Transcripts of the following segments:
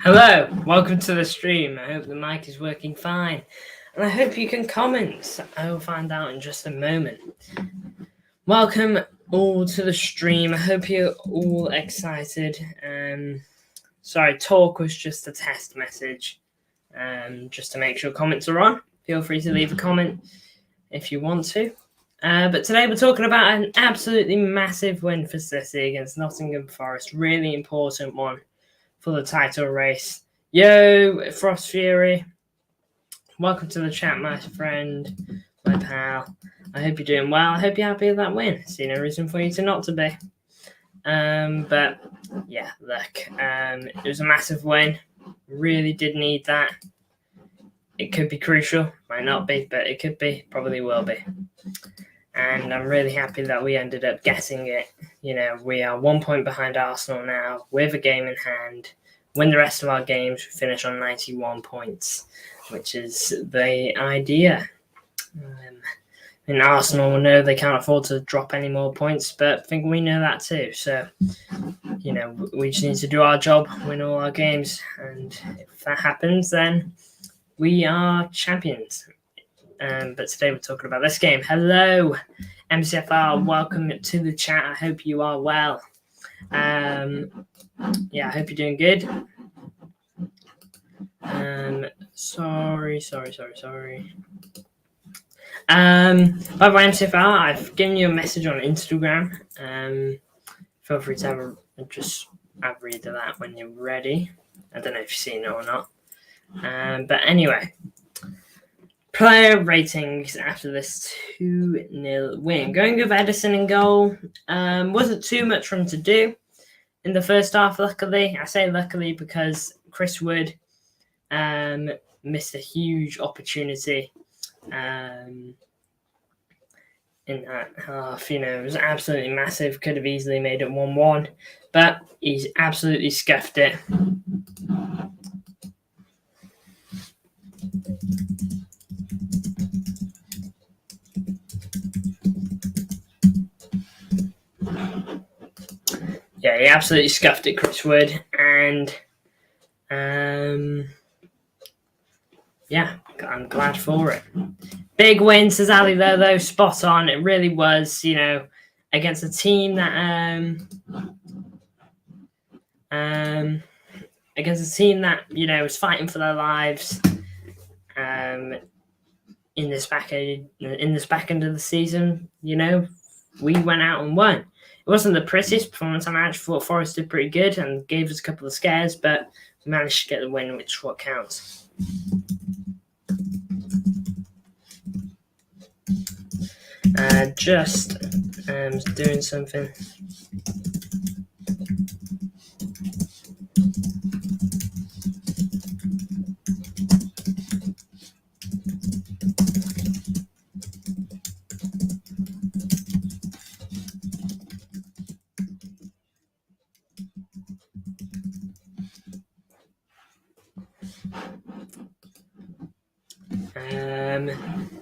Hello, welcome to the stream. I hope the mic is working fine. And I hope you can comment. I will find out in just a moment. Welcome all to the stream. I hope you're all excited. Sorry, talk was just a test message. Just to make sure comments are on. Feel free to leave a comment if you want to. But today we're talking about an absolutely massive win for City against Nottingham Forrest. Really important one for the title race. Yo, Frost Fury. Welcome to the chat, my friend, my pal. I hope you're doing well. I hope you're happy with that win. See no reason for you to not to be. But yeah, look, it was a massive win. Really did need that. It could be crucial, might not be, but it could be, probably will be. And I'm really happy that we ended up getting it. You know, we are 1 point behind Arsenal now with a game in hand. Win the rest of our games, we finish on 91 points, which is the idea. And Arsenal will know they can't afford to drop any more points, but I think we know that too. So, you know, we just need to do our job, win all our games. And if that happens, then we are champions. But today we're talking about this game. Hello, MCFR. Welcome to the chat. I hope you are well. Yeah, I hope you're doing good. Sorry. By the way, MCFR, I've given you a message on Instagram. Feel free to have a read of that when you're ready. I don't know if you've seen it or not. But anyway. Player ratings after this 2-0 win. Going with Edison in goal. Wasn't too much for him to do in the first half, luckily. I say luckily because Chris Wood missed a huge opportunity in that half. You know, it was absolutely massive. Could have easily made it 1-1. But he's absolutely scuffed it. Yeah, he absolutely scuffed it, Chris Wood, and yeah, I'm glad for it. Big win, says Ali there, though, spot on. It really was, you know, against a team that you know was fighting for their lives in this back end of the season. You know, we went out and won. It wasn't the prettiest performance. I actually thought Forrest did pretty good and gave us a couple of scares, but we managed to get the win, which is what counts. Just doing something.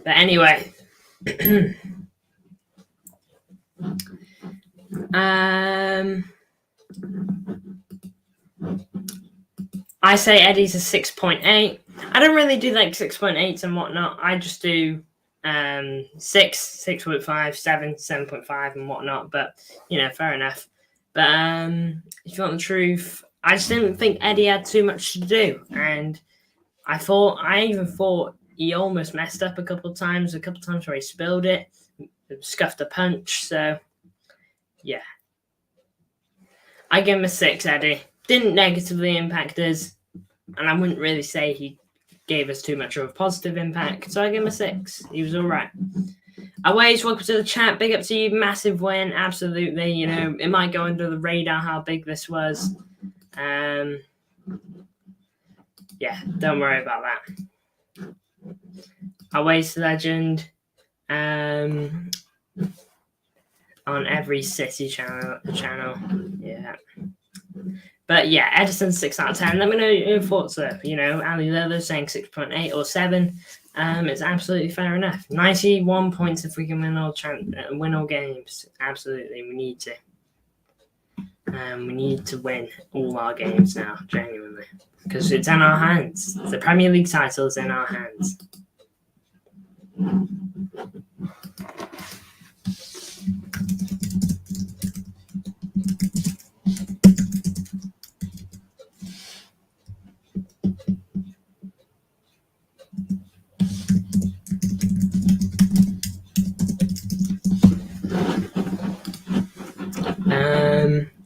But anyway, I say Eddie's a 6.8. I don't really do like 6.8s and whatnot. I just do 6, 6.5, 7, 7.5 and whatnot. But, you know, fair enough. But if you want the truth, I just didn't think Eddie had too much to do. And I even thought he almost messed up a couple of times where he spilled it, scuffed a punch. So, yeah. I give him a 6, Eddie. Didn't negatively impact us, and I wouldn't really say he gave us too much of a positive impact, so I give him a 6. He was all right. Aways, welcome to the chat. Big up to you. Massive win. Absolutely. You know, it might go under the radar how big this was. Yeah, don't worry about that. Aways legend on every City channel. Yeah. But yeah, Edison 6 out of 10. Let me know your thoughts there. You know, Ali Lilo saying 6.8 or 7. It's absolutely fair enough. 91 points if we can win all games. Absolutely, we need to. We need to win all our games now, genuinely. because it's in our hands. The Premier League title is in our hands.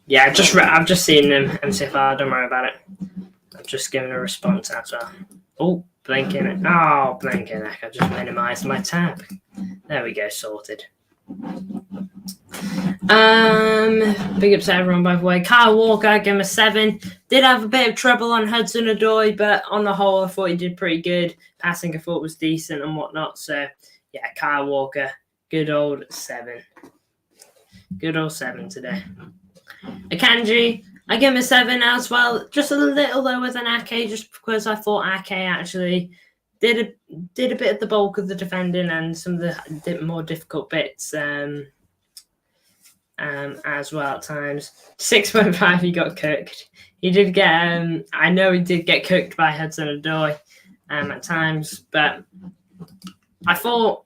Yeah, I've just seen them, MCFR, don't worry about it. I've just given a response as well. Oh, blinking it. Oh, blinking it. I've just minimized my tab. There we go, sorted. Big up to everyone, by the way. Kyle Walker, I give him a 7. Did have a bit of trouble on Hudson-Odoi, but on the whole, I thought he did pretty good. Passing, I thought, was decent and whatnot. So, yeah, Kyle Walker, good old 7. Good old 7 today. Akanji, I give him a 7 as well. Just a little lower than Ake, just because I thought Ake actually did a bit of the bulk of the defending and some of the more difficult bits as well at times. 6.5, he got cooked. He did get, I know he did get cooked by Hudson-Odoi at times, but I thought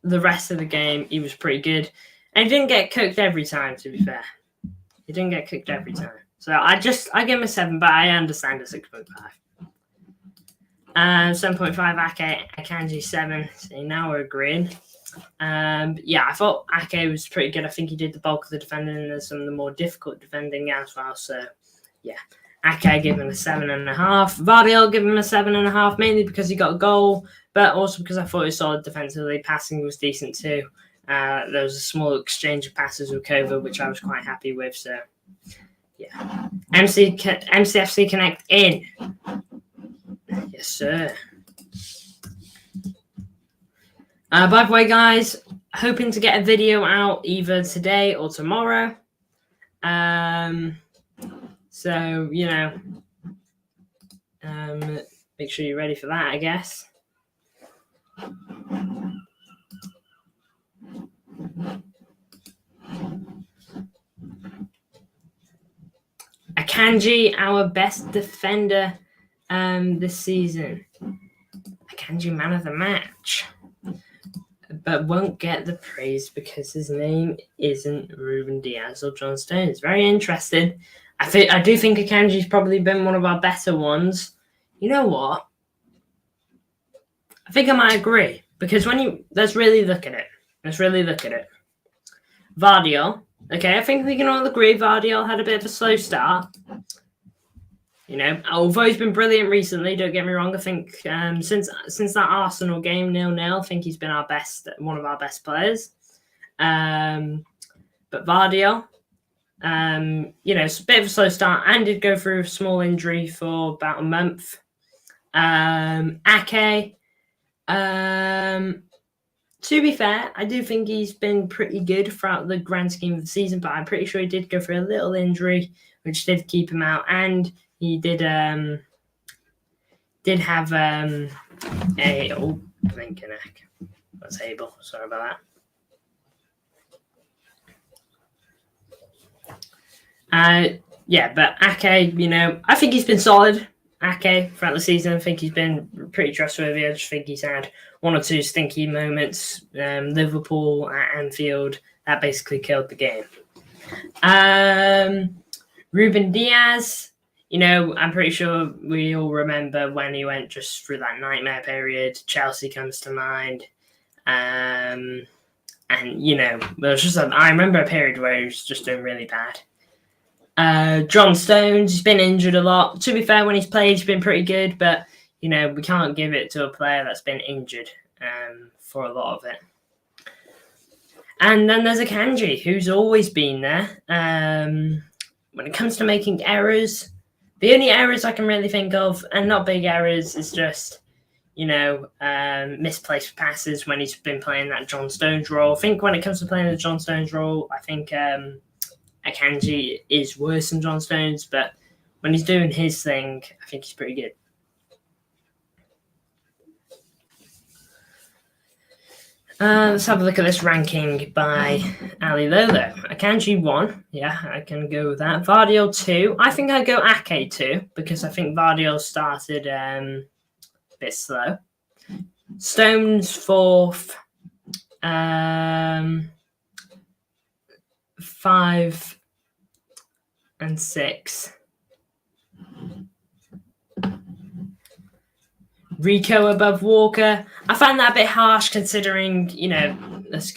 the rest of the game he was pretty good. And he didn't get cooked every time, to be fair. He didn't get cooked every time. So I give him a 7, but I understand a 6.5. 7.5 Ake, Akanji 7. So now we're agreeing. Yeah, I thought Ake was pretty good. I think he did the bulk of the defending and some of the more difficult defending as well. So yeah, Ake, I give him a 7.5. Vardy, I'll give him a 7.5, mainly because he got a goal, but also because I thought he solid defensively. Passing was decent too. There was a small exchange of passes with Kova, which I was quite happy with. So, yeah. MCFC Connect in. Yes, sir. By the way, guys, hoping to get a video out either today or tomorrow. So, you know, make sure you're ready for that, I guess. Akanji, our best defender this season. Akanji, man of the match. But won't get the praise because his name isn't Ruben Diaz or John Stones. Very interesting. I do think Akanji's probably been one of our better ones. You know what? I think I might agree. Because let's really look at it. Vardiol. Okay, I think we can all agree Vardiol had a bit of a slow start. You know, although he's been brilliant recently, don't get me wrong. I think since that Arsenal game 0-0, I think he's been one of our best players. But Vardiol, you know, it's a bit of a slow start and did go through a small injury for about a month. Ake, to be fair, I do think he's been pretty good throughout the grand scheme of the season, but I'm pretty sure he did go through a little injury, which did keep him out, and he did have a blinking neck. That's table. Sorry about that. Yeah, but Ake, you know, I think he's been solid. Ake throughout the season, I think he's been pretty trustworthy. I just think he's had one or two stinky moments. Liverpool at Anfield, that basically killed the game. Ruben Diaz, you know, I'm pretty sure we all remember when he went just through that nightmare period. Chelsea comes to mind. And, you know, there was I remember a period where he was just doing really bad. John Stones, he's been injured a lot. To be fair, when he's played, he's been pretty good, but, you know, we can't give it to a player that's been injured for a lot of it. And then there's Akanji, who's always been there. When it comes to making errors, the only errors I can really think of, and not big errors, is just, you know, misplaced passes when he's been playing that John Stones role. I think when it comes to playing the John Stones role, I think Akanji is worse than John Stones, but when he's doing his thing, I think he's pretty good. Let's have a look at this ranking by Ali Lolo. Akanji 1. Yeah, I can go with that. Vardiel 2. I think I'd go Ake 2 because I think Vardiel started a bit slow. Stones 4th. 5 and 6. Rico above Walker. I find that a bit harsh considering, let's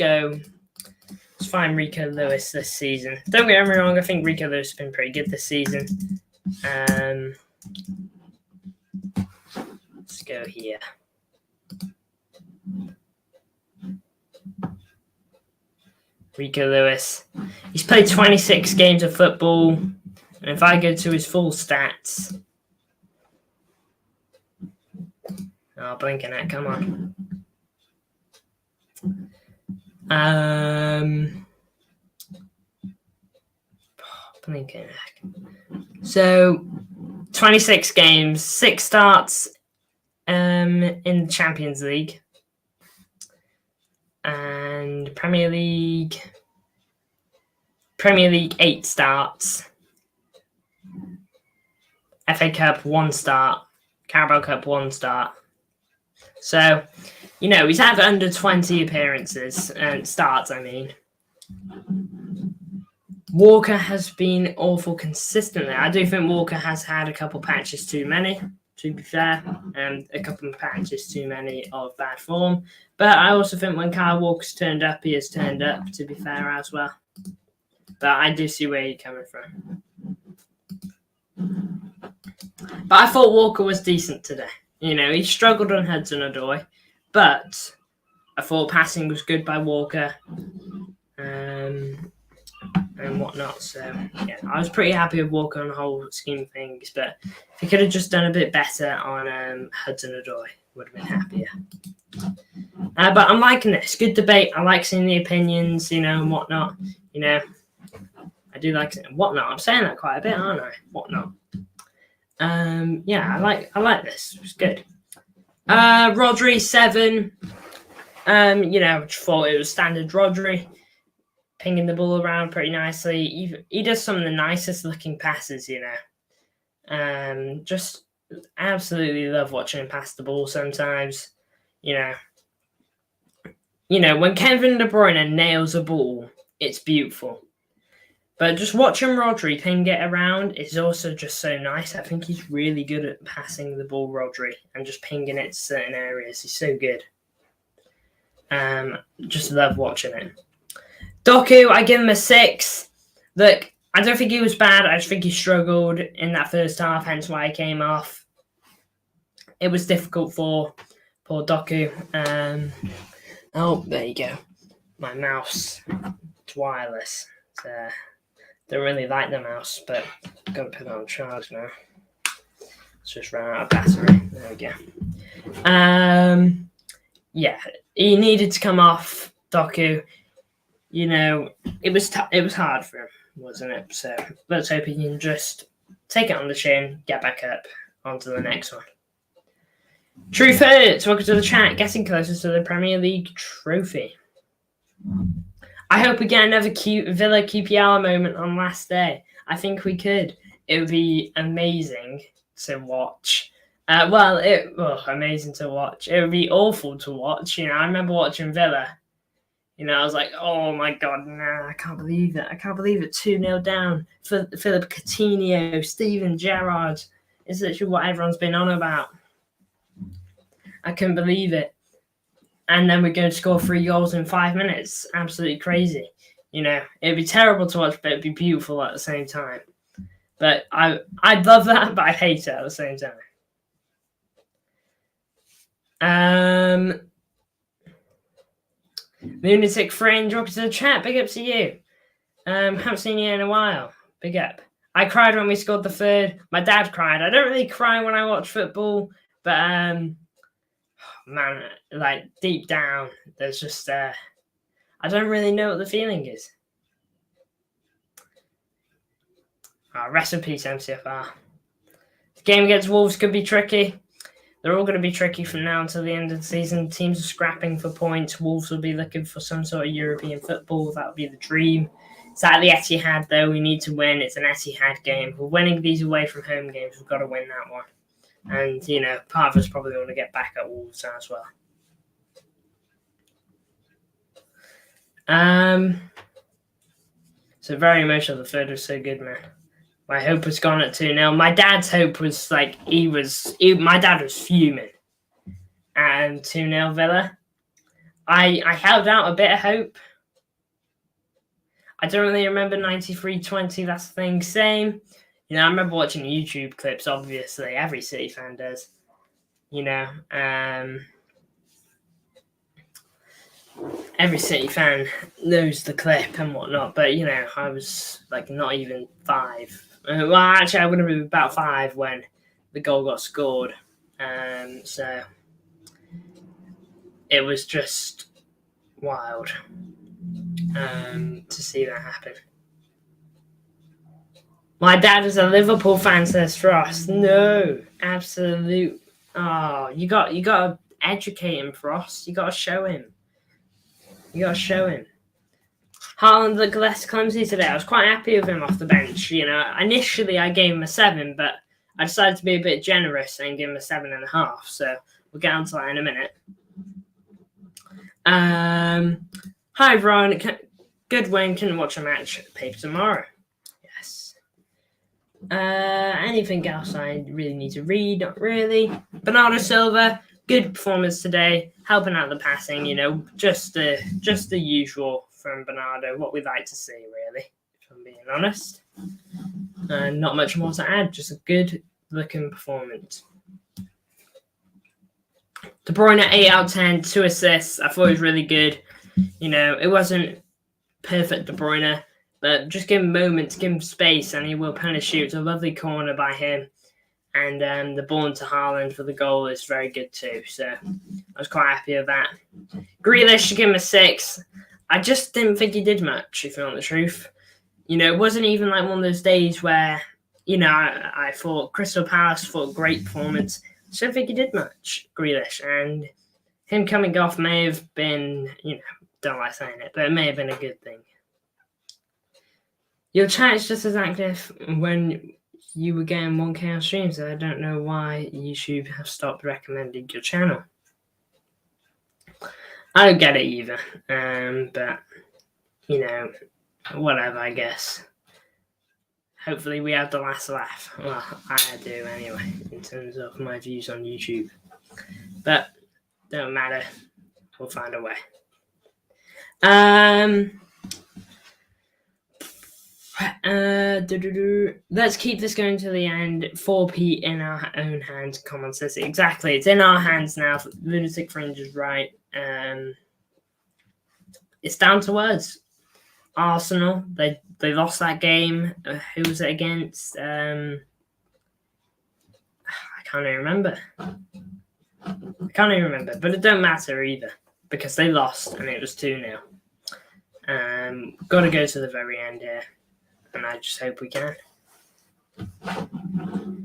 find Rico Lewis this season. Don't get me wrong, I think Rico Lewis has been pretty good this season. Let's go here. Rico Lewis. He's played 26 games of football. And if I go to his full stats... Oh, blinking it, come on. Blinking it. So, 26 games, 6 starts in the Champions League. And Premier League 8 starts. FA Cup 1 start. Carabao Cup 1 start. So, he's had under 20 appearances and starts, I mean. Walker has been awful consistently. I do think Walker has had a couple patches too many, to be fair, and a couple of patches too many of bad form. But I also think when Kyle Walker's turned up, he has turned up, to be fair, as well. But I do see where you're coming from. But I thought Walker was decent today. He struggled on Hudson-Odoi, but I thought passing was good by Walker and whatnot. So, yeah, I was pretty happy with Walker on the whole scheme of things, but if he could have just done a bit better on Hudson-Odoi, would have been happier. But I'm liking this. Good debate. I like seeing the opinions, and whatnot. I do like it. Whatnot. I'm saying that quite a bit, aren't I? Whatnot. Yeah, I like this. It's good. Rodri 7. Just thought it was standard Rodri, pinging the ball around pretty nicely. He does some of the nicest looking passes. Just absolutely love watching him pass the ball. Sometimes, when Kevin De Bruyne nails a ball, it's beautiful. But just watching Rodri ping it around is also just so nice. I think he's really good at passing the ball, Rodri, and just pinging it to certain areas. He's so good. Just love watching it. Doku, I give him a 6. Look, I don't think he was bad. I just think he struggled in that first half, hence why he came off. It was difficult for poor Doku. Oh, there you go. My mouse. It's wireless. Don't really like the mouse, but I'm going to put it on charge now. It's just ran out of battery. There we go. Yeah, he needed to come off, Doku. It was hard for him, wasn't it? So let's hope he can just take it on the chin, get back up, onto the next one. Truth hurts. Welcome to the chat. Getting closer to the Premier League trophy. I hope we get another cute Villa QPR moment on last day. I think we could. It would be amazing to watch. Amazing to watch. It would be awful to watch. I remember watching Villa. I was like, oh my God, nah, I can't believe it. I can't believe it. 2-0 down for Philip Coutinho, Steven Gerrard. It's literally what everyone's been on about. I couldn't believe it. And then we're going to score 3 goals in 5 minutes. Absolutely crazy. It'd be terrible to watch, but it'd be beautiful at the same time. But I'd love that, but I hate it at the same time. Lunatic Fringe, welcome to the chat. Big up to you. Haven't seen you in a while. Big up. I cried when we scored the 3rd. My dad cried. I don't really cry when I watch football, but man, like deep down, there's just I don't really know what the feeling is. Rest in peace, MCFR. The game against Wolves could be tricky. they're all going to be tricky from now until the end of the season. Teams are scrapping for points. Wolves will be looking for some sort of European football. That would be the dream. It's at the Etihad, though. We need to win. It's an Etihad game. If we're winning these away from home games, we've got to win that one. And, you know, part of us probably want to get back at Wolves as well. So very emotional. The third was so good, man. My hope was gone at 2-0. My dad's hope was like, my dad was fuming. And 2-0 Villa. I held out a bit of hope. I don't really remember 93-20, that's the thing. Same. You know, I remember watching YouTube clips, obviously. Every City fan does. You know, every City fan knows the clip and whatnot. But, you know, I was like not even 5. Well, actually, I would have been about 5 when the goal got scored. So it was just wild to see that happen. My dad is a Liverpool fan, says Frost. No, absolute. Oh, you got to educate him, Frost. You got to show him. Haaland looked less clumsy today. I was quite happy with him off the bench. You know, initially I gave him a 7, but I decided to be a bit generous and give him a 7.5. So we'll get onto that in a minute. Hi, everyone. Good win. Couldn't watch a match. Paper tomorrow. Yes. Anything else I really need to read? Not really. Bernardo Silva. Good performance today. Helping out the passing. You know, just the usual from Bernardo. What we'd like to see, really, if I'm being honest. Not much more to add. Just a good looking performance. De Bruyne, 8 out of 10, 2 assists. I thought it was really good. You know, it wasn't perfect De Bruyne, but just give him moments, give him space, and he will punish you. It's a lovely corner by him. And the ball into Haaland for the goal is very good too. So I was quite happy with that. Grealish should give him a 6. I just didn't think he did much, if you want the truth. You know, it wasn't even like one of those days where, you know, I thought Crystal Palace thought great performance. I don't think he did much, Grealish. And him coming off may have been, you know, don't like saying it, but it may have been a good thing. Your chat is just as active when you were getting 1K on stream, so I don't know why YouTube have stopped recommending your channel. I don't get it either, but, you know, whatever, I guess. Hopefully we have the last laugh. Well, I do anyway, in terms of my views on YouTube. But, don't matter. We'll find a way. Let's keep this going to the end. 4p in our own hands. Common says it. Exactly. It's in our hands now. Lunatic Fringe is right. It's down to us. Arsenal, they lost that game. Who was it against? I can't even remember. But it don't matter either because they lost and it was 2-0. Got to go to the very end here, and I just hope we can.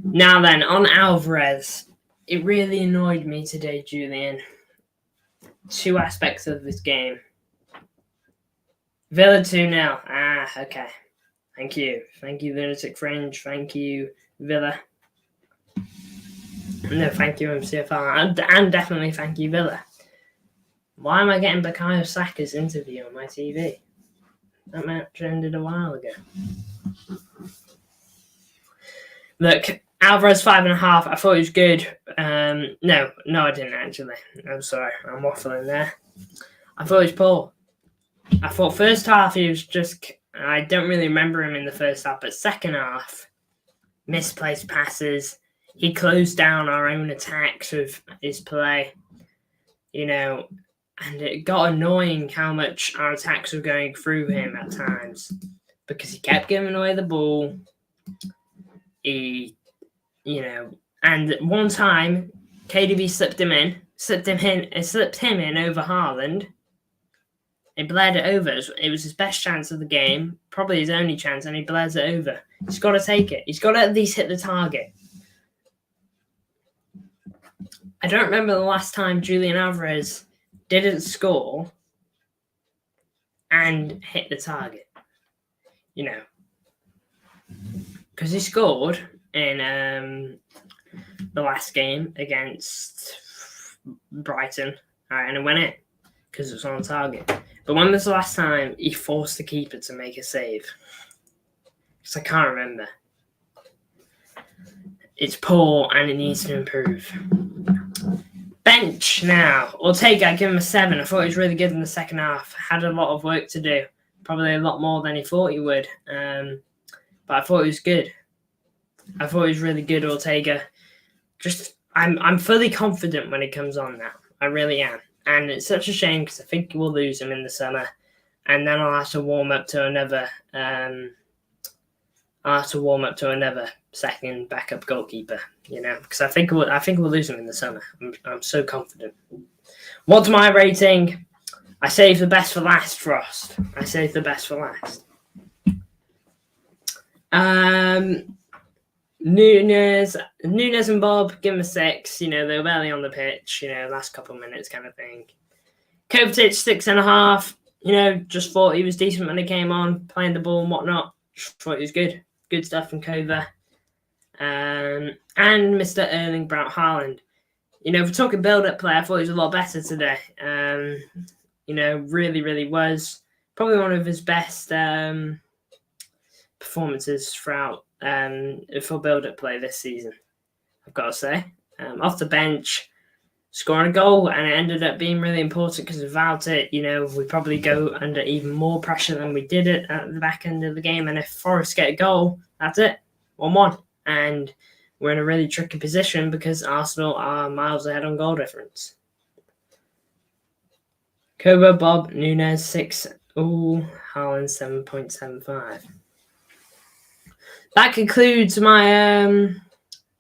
Now then, on Alvarez, it really annoyed me today, Julian. 2 aspects of this game. Villa 2-0. Okay. Thank you, Lunatic Fringe. Thank you, Villa. No, thank you, MCFR. And definitely thank you, Villa. Why am I getting Bukayo Saka's interview on my TV? That match ended a while ago. Look, Alvarez 5.5. I thought it was good. No, I didn't actually. I'm sorry. I'm waffling there. I thought it was poor. I thought first half he was just... I don't really remember him in the first half, but second half, misplaced passes. He closed down our own attacks with his play, you know, and it got annoying how much our attacks were going through him at times because he kept giving away the ball. He, you know, and one time KDB slipped him in over Haaland. He bled it over. It was his best chance of the game, probably his only chance, and he bled it over. He's got to take it. He's got to at least hit the target. I don't remember the last time Julian Alvarez didn't score and hit the target. You know, because he scored in the last game against Brighton, and it went in because it was on target. But when was the last time he forced the keeper to make a save? Because I can't remember. It's poor and it needs to improve. Bench now. Ortega, I give him a 7. I thought he was really good in the second half. Had a lot of work to do. Probably a lot more than he thought he would. But I thought he was good. I thought he was really good, Ortega. I'm fully confident when he comes on now. I really am. And it's such a shame because I think we'll lose him in the summer. And then I'll have to warm up to another second backup goalkeeper, because I think we'll lose him in the summer. I'm so confident. What's my rating? I saved the best for last, Frost. I saved the best for last. Nunes and Bob, give him a 6. They were barely on the pitch, last couple of minutes kind of thing. Kovacic, 6.5. Just thought he was decent when he came on, playing the ball and whatnot. Just thought he was good. Good stuff from Kova. And Mr. Erling Braut Haaland. If we're talking build-up play, I thought he was a lot better today. Really, really was. Probably one of his best performances throughout for build-up play this season, I've got to say. Off the bench, scoring a goal, and it ended up being really important because without it, we probably go under even more pressure than we did it at the back end of the game. And if Forrest get a goal, that's it, 1-1. And we're in a really tricky position because Arsenal are miles ahead on goal difference. Koba, Bob, Nunes, 6. Haaland, 7.75. That concludes my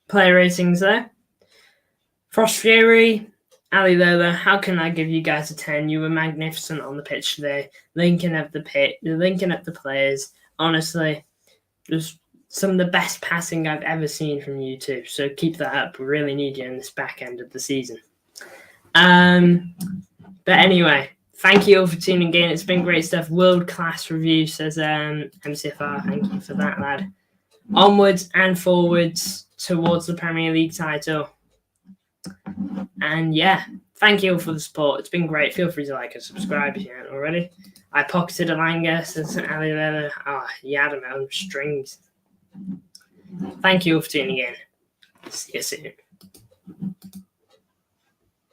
player ratings there. Frost Fury, Ali Lola, how can I give you guys a 10? You were magnificent on the pitch today. Linking up the players. Honestly, it was some of the best passing I've ever seen from you two. So keep that up. We really need you in this back end of the season. But anyway, thank you all for tuning in. It's been great stuff. World-class review, says MCFR. Thank you for that, lad. Onwards and forwards towards the Premier League title. And yeah, thank you all for the support. It's been great. Feel free to like and subscribe if you haven't already. I pocketed a Langer, says Ali Leather. You had him on strings. Thank you all for tuning in. See you soon.